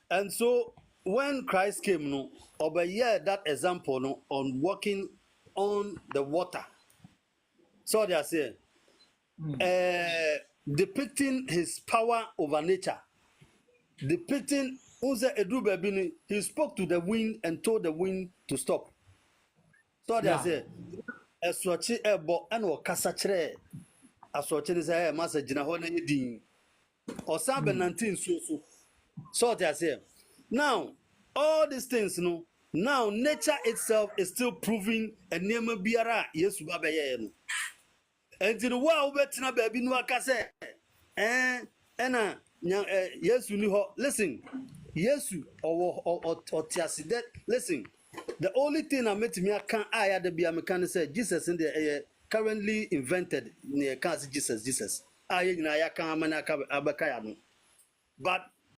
And so when Christ came, no, obey that example no, on walking on the water. So they are saying, depicting his power over nature, depicting he spoke to the wind and told the wind to stop. So they are saying, Eswachi ebo and wakasa chere. Aswachi is a massa jinahona yedin. Or Sabe 19 so they are saying. Now, all these things, now nature itself is still proving a name biara yesu babaye. And in the world, betina baby no akase. Yesu ni ho. Listen, Yesu or tiaside. Listen, the only thing I met me can I the be American say Jesus in the currently invented near Jesus. I na ya kan manaka abakaya no. But